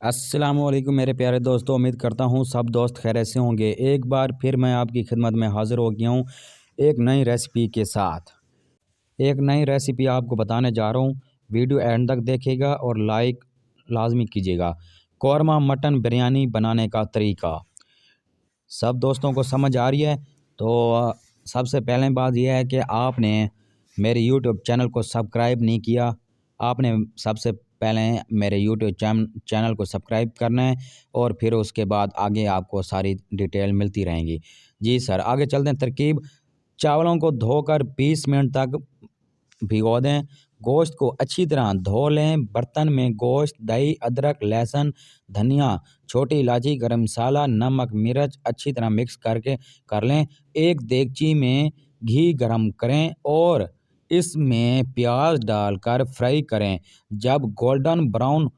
अस्सलामुअलैकुम मेरे प्यारे दोस्तों, उम्मीद करता हूँ सब दोस्त खैरियत से होंगे। एक बार फिर मैं आपकी खिदमत में हाज़िर हो गया हूँ एक नई रेसिपी के साथ। एक नई रेसिपी आपको बताने जा रहा हूँ। वीडियो एंड तक देखिएगा और लाइक लाजमी कीजिएगा। कौरमा मटन बिरयानी बनाने का तरीका सब दोस्तों को समझ आ रही है? तो सबसे पहले बात यह है कि आपने मेरे यूट्यूब चैनल को सब्सक्राइब नहीं किया। आपने सबसे पहले मेरे यूट्यूब चैनल को सब्सक्राइब करना है और फिर उसके बाद आगे आपको सारी डिटेल मिलती रहेंगी। जी सर, आगे चलते हैं। तरकीब: चावलों को धोकर 20 मिनट तक भिगो दें। गोश्त को अच्छी तरह धो लें। बर्तन में गोश्त, दही, अदरक, लहसुन, धनिया, छोटी इलायची, गरम मसाला, नमक, मिर्च अच्छी तरह मिक्स करके कर लें। एक देगची में घी गरम करें और इसमें प्याज डालकर फ्राई करें। जब गोल्डन ब्राउन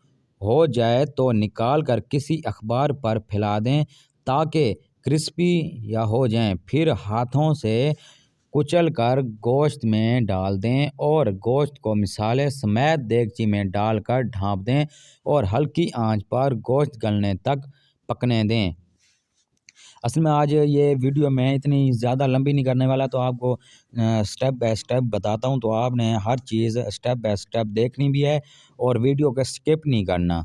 हो जाए तो निकाल कर किसी अखबार पर फैला दें ताकि क्रिस्पी या हो जाएं। फिर हाथों से कुचल कर गोश्त में डाल दें और गोश्त को मसाले समेत देगची में डालकर ढाँप दें और हल्की आंच पर गोश्त गलने तक पकने दें। असल में आज ये वीडियो मैं इतनी ज़्यादा लंबी नहीं करने वाला, तो आपको स्टेप बाय स्टेप बताता हूँ। तो आपने हर चीज़ स्टेप बाय स्टेप देखनी भी है और वीडियो को स्किप नहीं करना।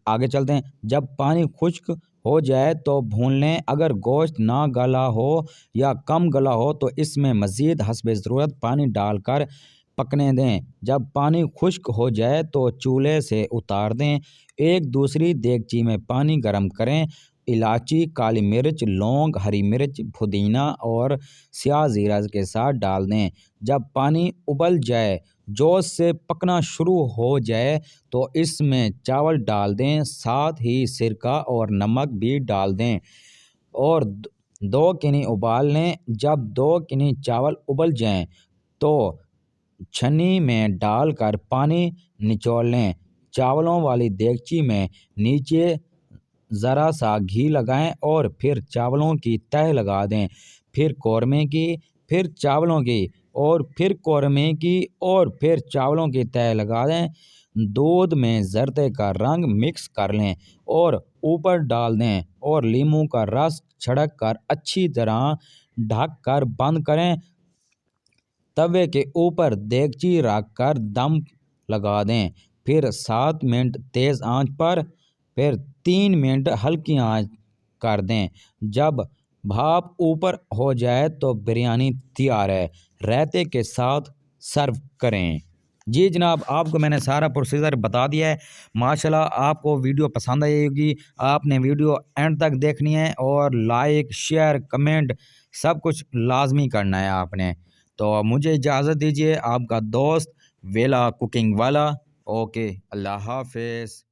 आगे चलते हैं। जब पानी खुश्क हो जाए तो भून लें। अगर गोश्त ना गला हो या कम गला हो तो इसमें मज़ीद हस्बे ज़रूरत पानी डालकर पकने दें। जब पानी खुश्क हो जाए तो चूल्हे से उतार दें। एक दूसरी देगची में पानी गर्म करें। इलायची, काली मिर्च, लौंग, हरी मिर्च, पुदीना और स्याह ज़ीरा के साथ डाल दें। जब पानी उबल जाए, जोश से पकना शुरू हो जाए तो इसमें चावल डाल दें। साथ ही सिरका और नमक भी डाल दें और 2 किनी उबाल लें। जब 2 किनी चावल उबल जाएं तो छन्नी में डालकर पानी निचोड़ लें। चावलों वाली देगची में नीचे ज़रा सा घी लगाएं और फिर चावलों की तह लगा दें। फिर कौरमे की, फिर चावलों की और फिर कौरमे की और फिर चावलों की तह लगा दें। दूध में जर्दे का रंग मिक्स कर लें और ऊपर डाल दें और नींबू का रस छिड़क कर अच्छी तरह ढक कर बंद करें। तवे के ऊपर देगची रख कर दम लगा दें। फिर 7 मिनट तेज़ आंच पर, फिर 3 मिनट हल्की आंच कर दें। जब भाप ऊपर हो जाए तो बिरयानी तैयार है। रायते के साथ सर्व करें। जी जनाब, आपको मैंने सारा प्रोसीजर बता दिया है। माशाल्लाह आपको वीडियो पसंद आई होगी। आपने वीडियो एंड तक देखनी है और लाइक, शेयर, कमेंट सब कुछ लाजमी करना है आपने। तो मुझे इजाज़त दीजिए, आपका दोस्त वेला कुकिंग वाला। ओके, अल्लाह हाफिज़।